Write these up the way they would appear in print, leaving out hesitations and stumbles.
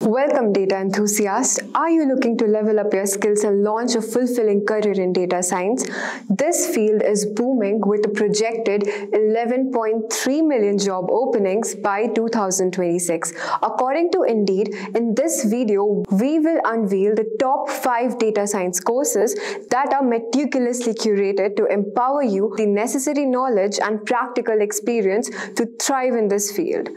Welcome, data enthusiast. Are you looking to level up your skills and launch a fulfilling career in data science? This field is booming with a projected 11.3 million job openings by 2026. According to Indeed, in this video, we will unveil the top 5 data science courses that are meticulously curated to empower you with the necessary knowledge and practical experience to thrive in this field.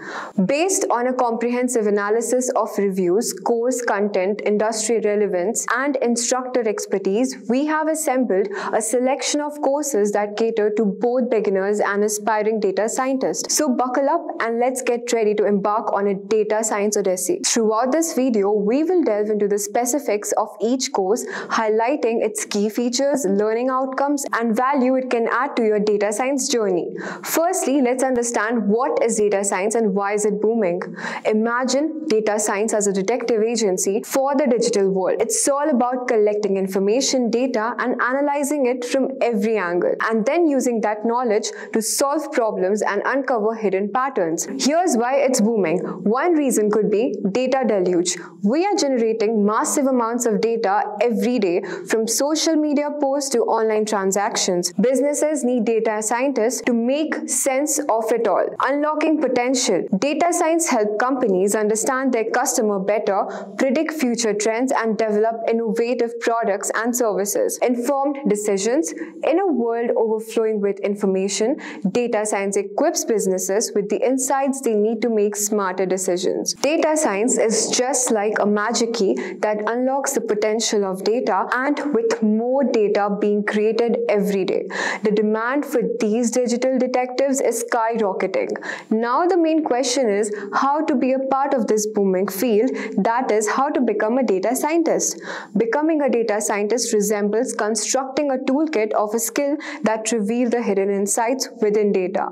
Based on a comprehensive analysis of reviews, course content, industry relevance, and instructor expertise, we have assembled a selection of courses that cater to both beginners and aspiring data scientists. So buckle up and let's get ready to embark on a data science odyssey. Throughout this video, we will delve into the specifics of each course, highlighting its key features, learning outcomes, and value it can add to your data science journey. Firstly, let's understand what is data science and why is it booming. Imagine data science as a detective agency for the digital world. It's all about collecting information, data, and analyzing it from every angle, and then using that knowledge to solve problems and uncover hidden patterns. Here's why it's booming. One reason could be data deluge. We are generating massive amounts of data every day, from social media posts to online transactions. Businesses need data scientists to make sense of it all. Unlocking potential. Data science helps companies understand their customer better, predict future trends, and develop innovative products and services. Informed decisions. In a world overflowing with information, data science equips businesses with the insights they need to make smarter decisions. Data science is just like a magic key that unlocks the potential of data, and with more data being created every day, the demand for these digital detectives is skyrocketing. Now the main question is how to be a part of this booming field, that is, how to become a data scientist. Becoming a data scientist resembles constructing a toolkit of a skill that reveals the hidden insights within data.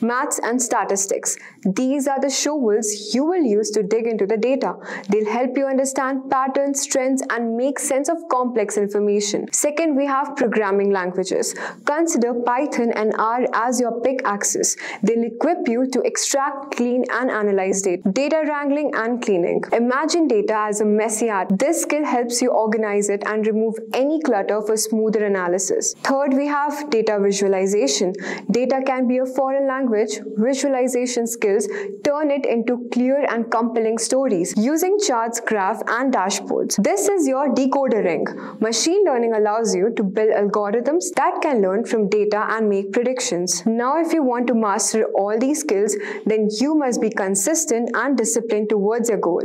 Maths and statistics. These are the shovels you will use to dig into the data. They'll help you understand patterns, trends, and make sense of complex information. Second, we have programming languages. Consider Python and R as your pickaxes. They'll equip you to extract, clean, and analyze data. Data wrangling and cleaning. Imagine data as a messy art. This skill helps you organize it and remove any clutter for smoother analysis. Third, we have data visualization. Data can be a foreign language. Visualization skills turn it into clear and compelling stories using charts, graphs, and dashboards. This is your decoder ring. Machine learning allows you to build algorithms that can learn from data and make predictions. Now, if you want to master all these skills, then you must be consistent and disciplined towards your goal.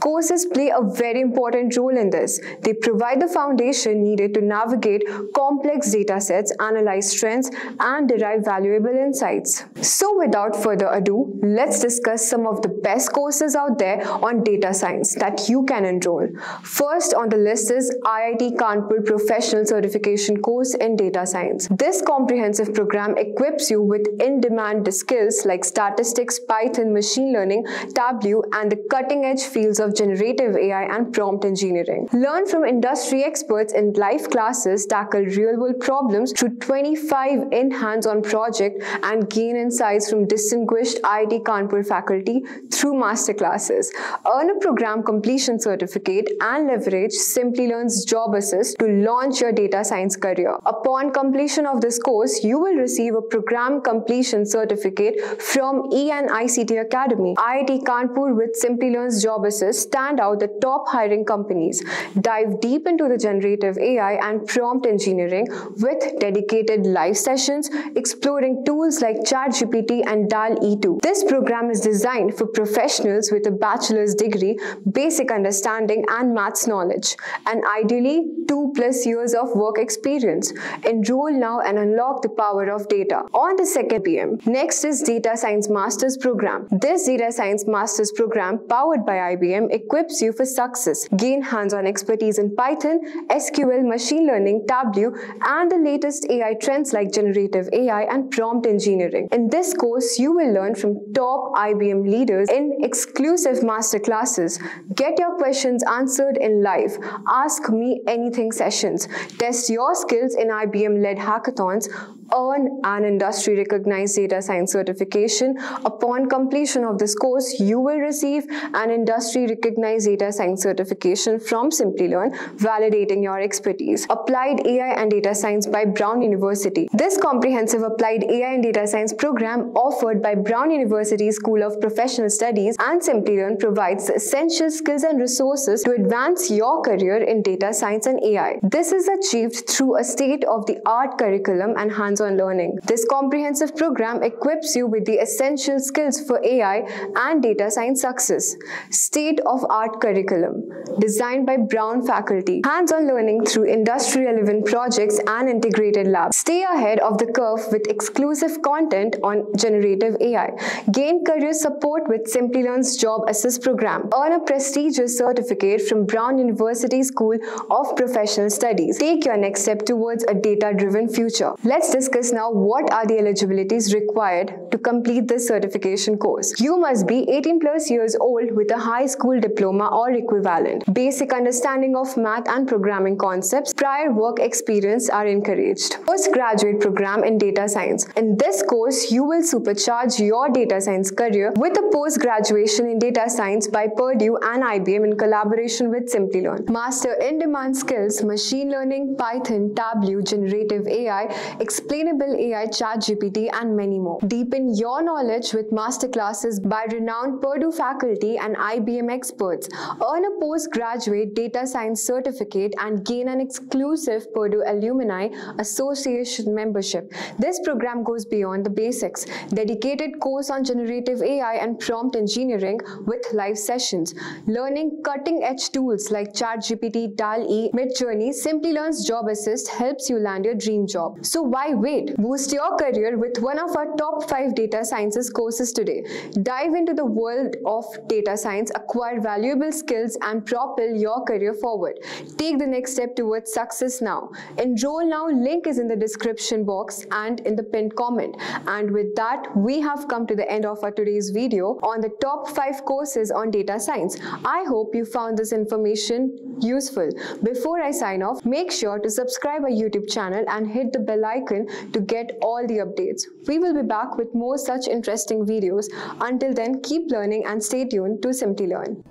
Courses play a very important role in this. They provide the foundation needed to navigate complex data sets, analyze trends, and derive valuable insights. So without further ado, let's discuss some of the best courses out there on data science that you can enroll. First on the list is IIT Kanpur Professional Certification Course in Data Science. This comprehensive program equips you with in-demand skills like statistics, Python, machine learning, Tableau, and the cutting-edge fields of generative AI and prompt engineering. Learn from industry experts in live classes, tackle real-world problems through 25 in-hands-on projects, and gain insights from distinguished IIT Kanpur faculty through masterclasses. Earn a program completion certificate and leverage Simplilearn's job assist to launch your data science career. Upon completion of this course, you will receive a program completion certificate from E&ICT Academy. IIT Kanpur with Simplilearn's job assist stand out the top hiring companies. Dive deep into the generative AI and prompt engineering with dedicated live sessions exploring tools like ChatGPT and DAL-E2. This program is designed for professionals with a bachelor's degree, basic understanding, and maths knowledge, and ideally 2+ years of work experience. Enroll now and unlock the power of data. On the second PM. Next is Data Science Masters Program. This Data Science Masters Program, powered by IBM, equips you for success. Gain hands-on expertise in Python, SQL, machine learning, Tableau, and the latest AI trends like generative AI and prompt engineering. In this course, you will learn from top IBM leaders in exclusive masterclasses. Get your questions answered in live Ask Me Anything sessions. Test your skills in IBM-led hackathons. Earn an industry-recognized data science certification. Upon completion of this course, you will receive an industry-recognized data science certification from Simplilearn, validating your expertise. Applied AI and Data Science by Brown University. This comprehensive applied AI and data science program offered by Brown University School of Professional Studies and Simplilearn provides the essential skills and resources to advance your career in data science and AI. This is achieved through a state-of-the-art curriculum and hands-on learning. This comprehensive program equips you with the essential skills for AI and data science success. State-of-art curriculum designed by Brown faculty. Hands-on learning through industry-relevant projects and integrated labs. Stay ahead of the curve with exclusive content on generative AI. Gain career support with Simplilearn's Job Assist program. Earn a prestigious certificate from Brown University School of Professional Studies. Take your next step towards a data-driven future. Let's discuss now what are the eligibilities required to complete this certification course. You must be 18 plus years old with a high school diploma or equivalent. Basic understanding of math and programming concepts. Prior work experience are encouraged. Postgraduate program in data science. In this course, you will supercharge your data science career with a post-graduation in data science by Purdue and IBM in collaboration with Simplilearn. Master in-demand skills, machine learning, Python, Tableau, generative AI, explainable AI, ChatGPT, and many more. Deepen your knowledge with masterclasses by renowned Purdue faculty and IBM experts. Earn a postgraduate data science certificate and gain an exclusive Purdue Alumni Association membership. This program goes beyond the basics. Dedicated course on generative AI and prompt engineering with live sessions. Learning cutting-edge tools like ChatGPT, DALL-E, Midjourney, Simplilearn's Job Assist helps you land your dream job. So why wait? Boost your career with one of our top 5 data sciences courses today. Dive into the world of data science, acquire valuable skills, and propel your career forward. Take the next step towards success now. Enroll now. Link is in the description box and in the pinned comment. And with that, we have come to the end of our today's video on the top 5 courses on data science. I hope you found this information useful. Before I sign off, make sure to subscribe our YouTube channel and hit the bell icon to get all the updates. We will be back with more such interesting videos. Until then, keep learning and stay tuned to Simplilearn.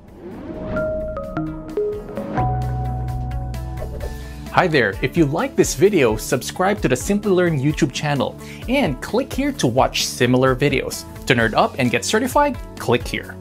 Hi there, if you like this video, subscribe to the Simplilearn YouTube channel and click here to watch similar videos. To nerd up and get certified, click here.